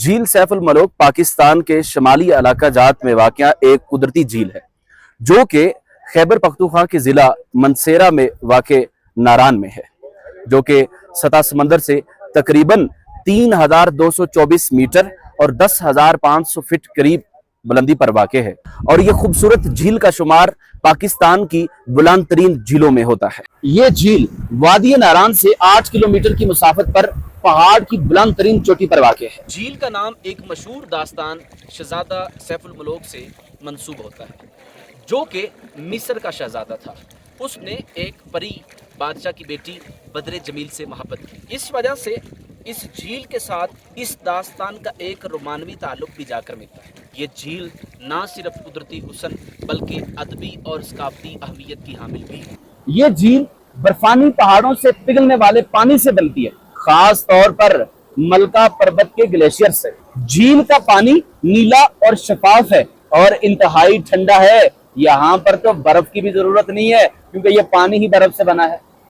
جھیل سیف الملوک پاکستان کے شمالی علاقہ جات میں واقع ایک قدرتی جھیل ہے جو کہ خیبر پختونخوا کے ضلع منسیرہ میں واقع ناران میں ہے، جو کہ سطح سمندر سے تقریباً 3224 میٹر اور 10,500 فٹ قریب بلندی پر واقع ہے، اور یہ خوبصورت جھیل کا شمار پاکستان کی بلند ترین جھیلوں میں ہوتا ہے۔ یہ جھیل وادی ناران سے 8 کلومیٹر کی مسافت پر پہاڑ کی بلند ترین چوٹی پر واقع ہے۔ جھیل کا نام ایک مشہور داستان شہزادہ سیف الملوک سے منسوب ہوتا ہے، جو کہ مصر کا شہزادہ تھا۔ اس نے ایک پری بادشاہ کی بیٹی بدر جمیل سے محبت کی، اس وجہ سے اس جھیل کے ساتھ اس داستان کا ایک رومانوی تعلق بھی جا کر ملتا ہے۔ یہ جھیل نہ صرف قدرتی حسن بلکہ ادبی اور ثقافتی اہمیت کی حامل بھی ہے۔ یہ جھیل برفانی پہاڑوں سے پگھلنے والے پانی سے بنتی ہے، خاص طور پر ملکہ پربت کے گلیشیئر سے۔ جھیل کا پانی نیلا اور شفاف ہے اور انتہائی ٹھنڈا ہے۔ یہاں پر تو برف کی بھی ضرورت نہیں ہے کیونکہ یہ پانی ہی برف سے بنا ہے۔